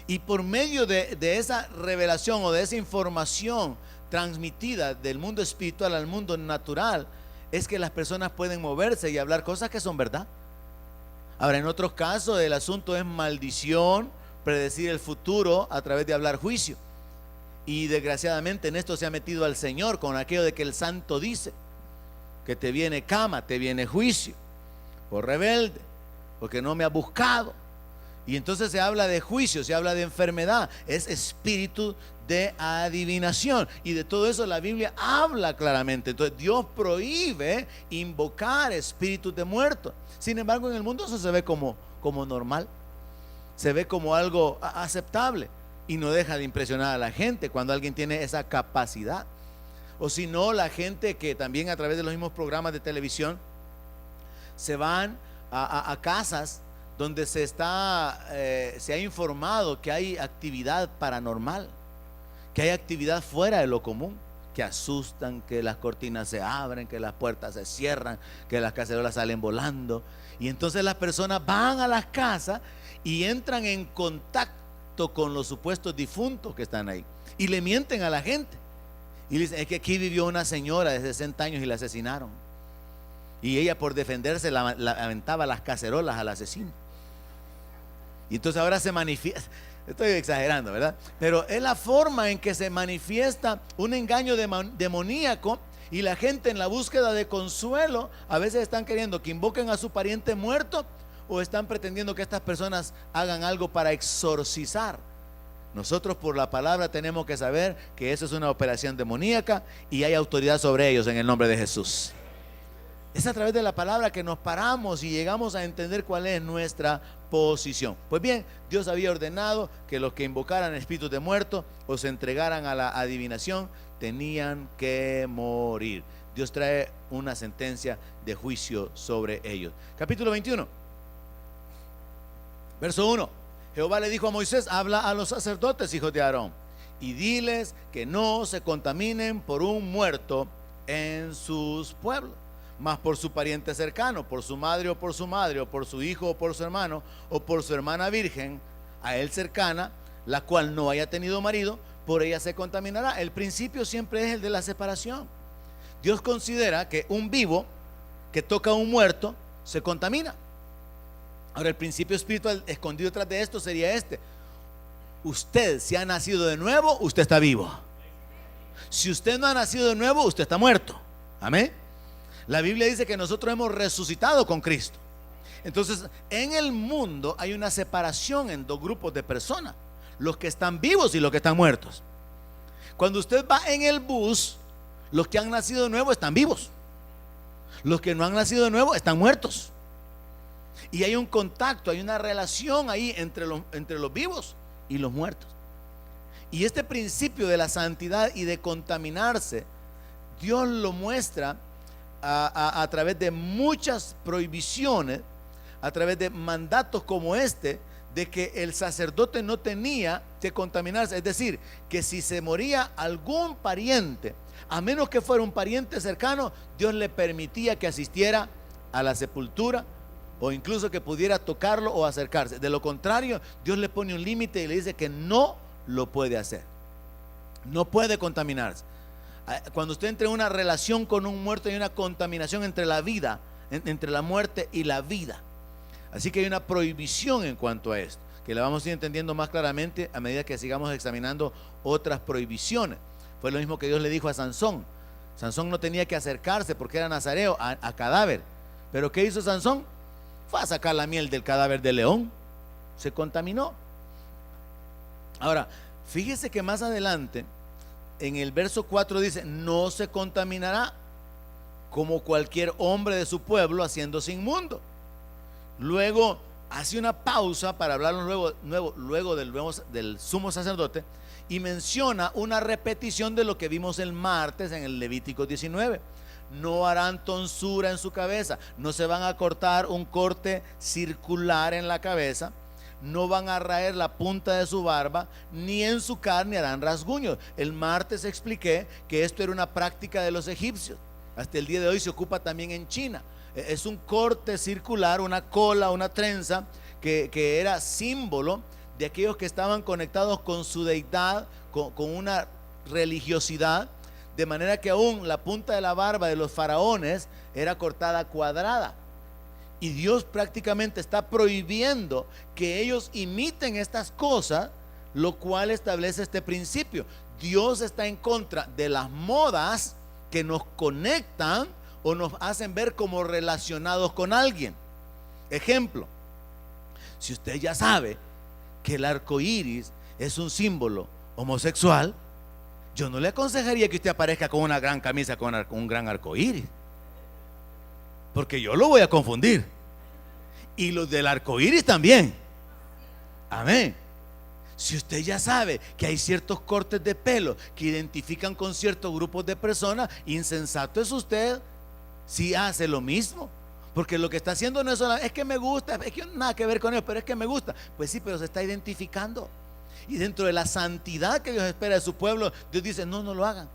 S1: Y por medio de esa revelación o de esa información transmitida del mundo espiritual al mundo natural, es que las personas pueden moverse y hablar cosas que son verdad. Ahora, en otros casos el asunto es maldición, predecir el futuro a través de hablar juicio. Y desgraciadamente en esto se ha metido al Señor con aquello de que el santo dice que te viene cama, te viene juicio por rebelde, porque no me has buscado. Y entonces se habla de juicio, se habla de enfermedad, es espíritu de adivinación, y de todo eso la Biblia habla claramente. Entonces Dios prohíbe invocar espíritus de muertos. Sin embargo, en el mundo eso se ve como normal, se ve como algo aceptable. y no deja de impresionar a la gente cuando alguien tiene esa capacidad. O si no, la gente que también a través de los mismos programas de televisión se van a casas donde se ha informado que hay actividad paranormal, que hay actividad fuera de lo común, que asustan, que las cortinas se abren, que las puertas se cierran, que las cacerolas salen volando. Y entonces las personas van a las casas y entran en contacto con los supuestos difuntos que están ahí y le mienten a la gente y le dicen: es que aquí vivió una señora de 60 años y la asesinaron, y ella, por defenderse, la aventaba las cacerolas al asesino. Y entonces ahora se manifiesta. Estoy exagerando, ¿verdad? Pero es la forma en que se manifiesta un engaño demoníaco, y la gente, en la búsqueda de consuelo, a veces están queriendo que invoquen a su pariente muerto, o están pretendiendo que estas personas hagan algo para exorcizar. Nosotros, por la palabra, tenemos que saber que eso es una operación demoníaca y hay autoridad sobre ellos en el nombre de Jesús. Es a través de la palabra que nos paramos y llegamos a entender cuál es nuestra posición. Pues bien, Dios había ordenado que los que invocaran espíritus de muertos o se entregaran a la adivinación tenían que morir. Dios trae una sentencia de juicio sobre ellos. Capítulo 21, verso 1. Jehová le dijo a Moisés: habla a los sacerdotes, hijos de Aarón, y diles que no se contaminen por un muerto en sus pueblos, mas por su pariente cercano, por su madre o por su madre, o por su hijo o por su hermano, o por su hermana virgen a él cercana, la cual no haya tenido marido, por ella se contaminará. El principio siempre es el de la separación. Dios considera que un vivo que toca a un muerto se contamina. Ahora, el principio espiritual escondido detrás de esto sería este: usted, si ha nacido de nuevo, usted está vivo. Si usted no ha nacido de nuevo, usted está muerto. Amén. La Biblia dice que nosotros hemos resucitado con Cristo. Entonces, en el mundo hay una separación en dos grupos de personas: los que están vivos y los que están muertos. Cuando usted va en el bus, los que han nacido de nuevo están vivos, los que no han nacido de nuevo están muertos. Y hay un contacto, hay una relación ahí entre los vivos y los muertos. Y este principio de la santidad y de contaminarse, Dios lo muestra a través de muchas prohibiciones, a través de mandatos como este, de que el sacerdote no tenía que contaminarse. Es decir, que si se moría algún pariente, a menos que fuera un pariente cercano, Dios le permitía que asistiera a la sepultura, o incluso que pudiera tocarlo o acercarse. De lo contrario, Dios le pone un límite y le dice que no lo puede hacer, no puede contaminarse. Cuando usted entra en una relación con un muerto, hay una contaminación entre la vida, entre la muerte y la vida. Así que hay una prohibición en cuanto a esto, que la vamos a ir entendiendo más claramente a medida que sigamos examinando otras prohibiciones. Fue lo mismo que Dios le dijo a Sansón. Sansón no tenía que acercarse porque era nazareo a cadáver. Pero ¿qué hizo Sansón? Fue a sacar la miel del cadáver del león. Se contaminó. Ahora, fíjese que más adelante, en el verso 4 dice: no se contaminará como cualquier hombre de su pueblo, haciéndose inmundo. Luego hace una pausa para hablarnos luego del sumo sacerdote, y menciona una repetición de lo que vimos el martes en el Levítico 19. No harán tonsura en su cabeza, no se van a cortar un corte circular en la cabeza, no van a raer la punta de su barba, ni en su carne harán rasguños. El martes expliqué que esto era una práctica de los egipcios. Hasta el día de hoy se ocupa también en China. Es un corte circular, una cola, una trenza que era símbolo de aquellos que estaban conectados con su deidad, con una religiosidad, de manera que aún la punta de la barba de los faraones era cortada cuadrada. Y Dios prácticamente está prohibiendo que ellos imiten estas cosas, lo cual establece este principio. Dios está en contra de las modas que nos conectan o nos hacen ver como relacionados con alguien. Ejemplo: si usted ya sabe que el arco iris es un símbolo homosexual, yo no le aconsejaría que usted aparezca con una gran camisa con un gran arco iris, porque yo lo voy a confundir, y los del arco iris también. Amén. Si usted ya sabe que hay ciertos cortes de pelo que identifican con ciertos grupos de personas, insensato es usted si hace lo mismo. Porque lo que está haciendo no es solo, es que me gusta, es que nada que ver con ellos, pero es que me gusta. Pues sí, pero se está identificando. Y dentro de la santidad que Dios espera de su pueblo, Dios dice, no, no lo hagan.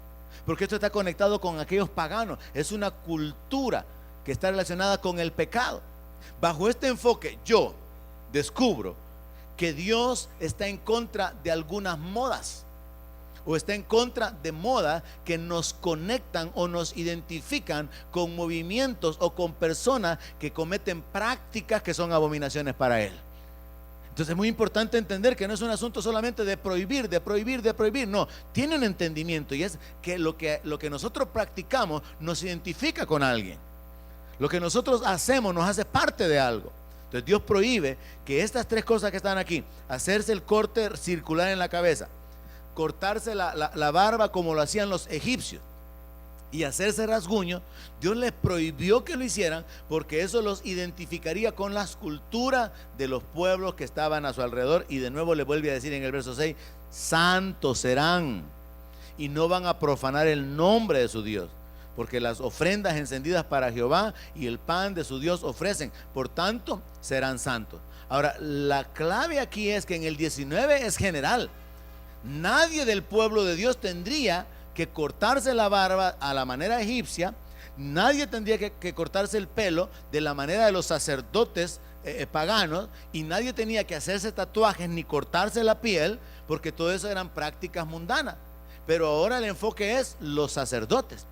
S1: Porque esto está conectado con aquellos paganos. Es una cultura que está relacionada con el pecado. Bajo este enfoque, yo descubro que Dios está en contra de algunas modas, o está en contra de modas que nos conectan o nos identifican con movimientos o con personas que cometen prácticas que son abominaciones para Él. Entonces es muy importante entender que no es un asunto solamente de prohibir, no, tiene un entendimiento, y es que lo que nosotros practicamos nos identifica con alguien. Lo que nosotros hacemos nos hace parte de algo. Entonces Dios prohíbe que estas tres cosas que están aquí: hacerse el corte circular en la cabeza, cortarse la barba como lo hacían los egipcios, y hacerse rasguño. Dios les prohibió que lo hicieran porque eso los identificaría con las culturas de los pueblos que estaban a su alrededor. Y de nuevo le vuelve a decir en el verso 6: santos serán y no van a profanar el nombre de su Dios, porque las ofrendas encendidas para Jehová y el pan de su Dios ofrecen, por tanto serán santos. Ahora, la clave aquí es que en el 19 es general. Nadie del pueblo de Dios tendría que cortarse la barba a la manera egipcia. Nadie tendría que cortarse el pelo de la manera de los sacerdotes paganos, y nadie tenía que hacerse tatuajes ni cortarse la piel, porque todo eso eran prácticas mundanas. Pero ahora el enfoque es los sacerdotes,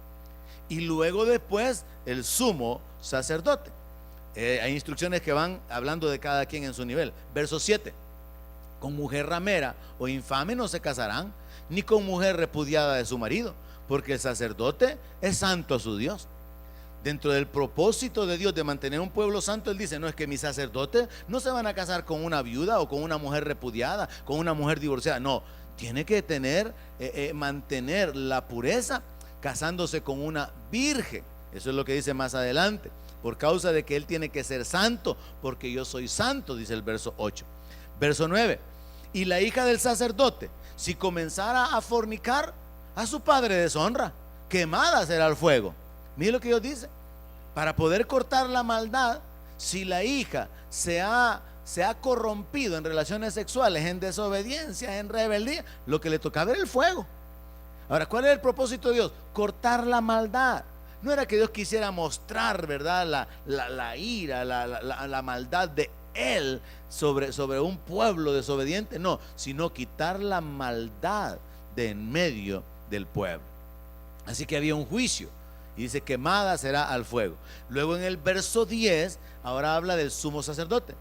S1: y luego después el sumo sacerdote. Hay instrucciones que van hablando de cada quien en su nivel. Verso 7: con mujer ramera o infame no se casarán, ni con mujer repudiada de su marido, porque el sacerdote es santo a su Dios. Dentro del propósito de Dios de mantener un pueblo santo, Él dice: no, es que mis sacerdotes no se van a casar con una viuda o con una mujer repudiada, con una mujer divorciada. No, tiene que mantener la pureza casándose con una virgen. Eso es lo que dice más adelante: por causa de que él tiene que ser santo, porque yo soy santo, dice el verso 8. Verso 9: y la hija del sacerdote, si comenzara a fornicar, a su padre deshonra, quemada será al fuego. Mire lo que Dios dice: para poder cortar la maldad, si la hija se ha corrompido en relaciones sexuales, en desobediencia, en rebeldía, lo que le tocaba era el fuego. Ahora, ¿cuál es el propósito de Dios? Cortar la maldad. No era que Dios quisiera mostrar, ¿verdad?, la ira, la maldad de Él sobre un pueblo desobediente, no, sino quitar la maldad de en medio del pueblo. Así que había un juicio, y dice: quemada será al fuego. Luego en el verso 10 ahora habla del sumo sacerdote.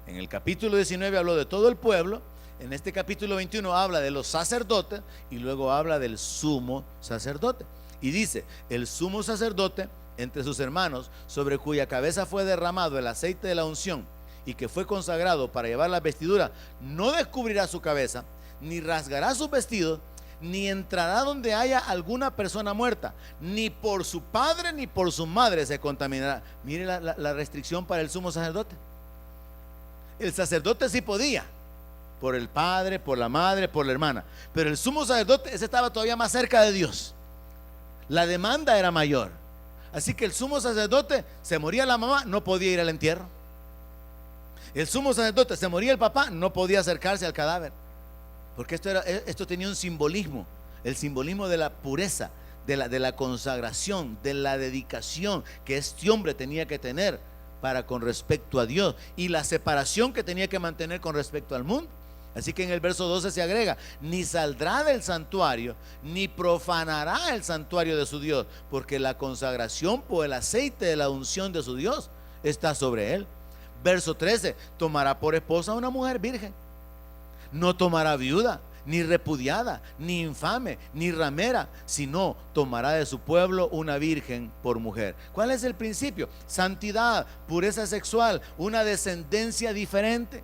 S1: En el capítulo 19 habló de todo el pueblo. En este capítulo 21 habla de los sacerdotes, y luego habla del sumo sacerdote. Y dice: el sumo sacerdote entre sus hermanos, sobre cuya cabeza fue derramado el aceite de la unción, y que fue consagrado para llevar la vestidura, no descubrirá su cabeza, ni rasgará sus vestidos, ni entrará donde haya alguna persona muerta, ni por su padre ni por su madre se contaminará. Mire la restricción para el sumo sacerdote. El sacerdote sí podía, por el padre, por la madre, por la hermana, pero el sumo sacerdote, ese estaba todavía más cerca de Dios. La demanda era mayor. Así que el sumo sacerdote, se moría la mamá, no podía ir al entierro. El sumo sacerdote, se moría el papá, no podía acercarse al cadáver, porque esto tenía un simbolismo, el simbolismo de la pureza, de la consagración, de la dedicación que este hombre tenía que tener para con respecto a Dios, y la separación que tenía que mantener con respecto al mundo. Así que en el verso 12 se agrega: ni saldrá del santuario, ni profanará el santuario de su Dios, porque la consagración por el aceite de la unción de su Dios está sobre él. Verso 13: tomará por esposa a una mujer virgen. No tomará viuda, ni repudiada, ni infame, ni ramera, sino tomará de su pueblo una virgen por mujer. ¿Cuál es el principio? Santidad, pureza sexual, una descendencia diferente.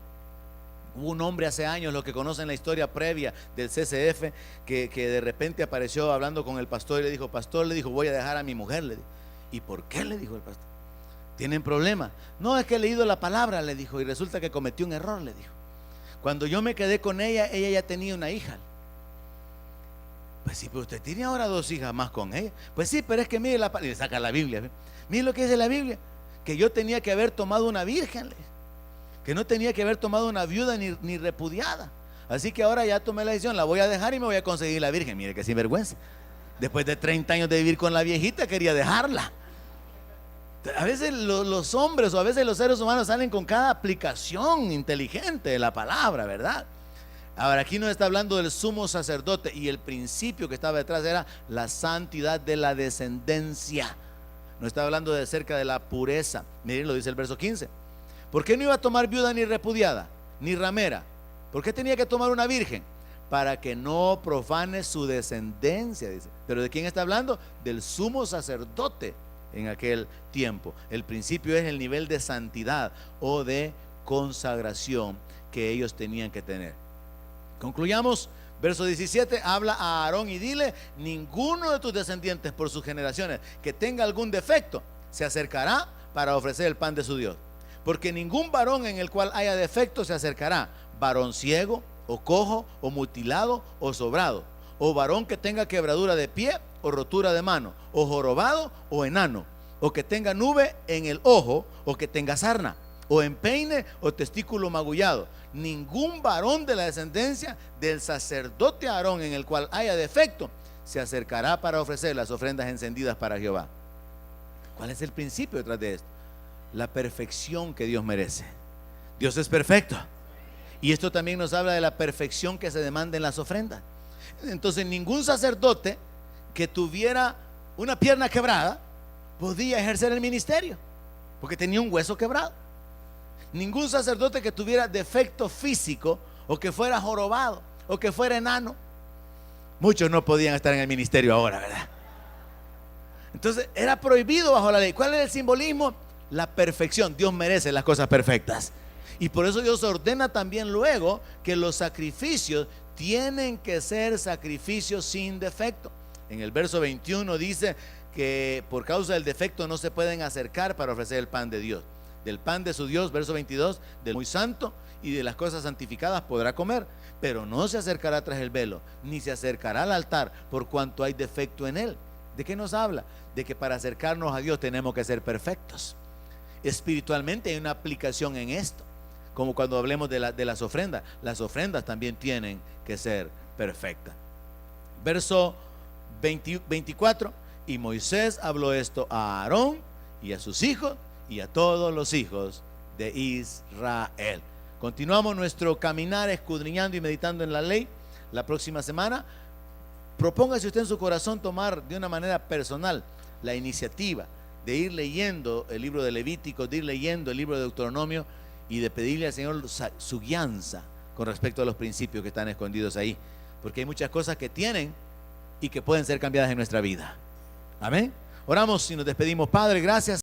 S1: Hubo un hombre hace años, los que conocen la historia previa del CCF, que de repente apareció hablando con el pastor y le dijo: pastor, le dijo, voy a dejar a mi mujer. Le dijo: ¿y por qué? Le dijo el pastor. ¿Tienen problemas? No, es que he leído la palabra, le dijo, y resulta que cometió un error, le dijo. Cuando yo me quedé con ella, ella ya tenía una hija. Pues sí, pero usted tiene ahora 2 hijas más con ella. Pues sí, pero es que mire y saca la Biblia. Mire lo que dice la Biblia, que yo tenía que haber tomado una virgen, que no tenía que haber tomado una viuda ni repudiada. Así que ahora ya tomé la decisión, la voy a dejar y me voy a conseguir la virgen. Mire que sinvergüenza. Después de 30 años de vivir con la viejita, quería dejarla. A veces los hombres o a veces los seres humanos salen con cada aplicación inteligente de la palabra, ¿verdad? Ahora aquí nos está hablando del sumo sacerdote, y el principio que estaba detrás era la santidad de la descendencia. No está hablando de acerca de la pureza. Miren, lo dice el verso 15. ¿Por qué no iba a tomar viuda ni repudiada, ni ramera? ¿Por qué tenía que tomar una virgen? Para que no profane su descendencia, dice. ¿Pero de quién está hablando? Del sumo sacerdote en aquel tiempo. El principio es el nivel de santidad o de consagración que ellos tenían que tener. Concluyamos. Verso 17, habla a Aarón y dile: ninguno de tus descendientes por sus generaciones que tenga algún defecto se acercará para ofrecer el pan de su Dios. Porque ningún varón en el cual haya defecto se acercará, varón ciego, o cojo, o mutilado, o sobrado, o varón que tenga quebradura de pie, o rotura de mano, o jorobado, o enano, o que tenga nube en el ojo, o que tenga sarna, o empeine, o testículo magullado. Ningún varón de la descendencia del sacerdote Aarón en el cual haya defecto se acercará para ofrecer las ofrendas encendidas para Jehová. ¿Cuál es el principio detrás de esto? La perfección que Dios merece. Dios es perfecto, y esto también nos habla de la perfección que se demanda en las ofrendas. Entonces ningún sacerdote que tuviera una pierna quebrada podía ejercer el ministerio, porque tenía un hueso quebrado. Ningún sacerdote que tuviera defecto físico, o que fuera jorobado, o que fuera enano, muchos no podían estar en el ministerio ahora, ¿verdad? Entonces era prohibido bajo la ley. ¿Cuál es el simbolismo? La perfección. Dios merece las cosas perfectas, y por eso Dios ordena también luego que los sacrificios tienen que ser sacrificios sin defecto. En el verso 21 dice que por causa del defecto no se pueden acercar para ofrecer el pan de Dios. Del pan de su Dios, verso 22, del muy santo y de las cosas santificadas podrá comer, pero no se acercará tras el velo, ni se acercará al altar, por cuanto hay defecto en él. ¿De qué nos habla? De que para acercarnos a Dios tenemos que ser perfectos. Espiritualmente hay una aplicación en esto, como cuando hablemos de las ofrendas. Las ofrendas también tienen que ser perfectas. Verso 24, y Moisés habló esto a Aarón y a sus hijos y a todos los hijos de Israel. Continuamos nuestro caminar escudriñando y meditando en la ley. La próxima semana, propóngase usted en su corazón tomar de una manera personal la iniciativa de ir leyendo el libro de Levítico, de ir leyendo el libro de Deuteronomio, y de pedirle al Señor su guianza con respecto a los principios que están escondidos ahí, porque hay muchas cosas que tienen y que pueden ser cambiadas en nuestra vida. Amén. Oramos y nos despedimos. Padre, gracias.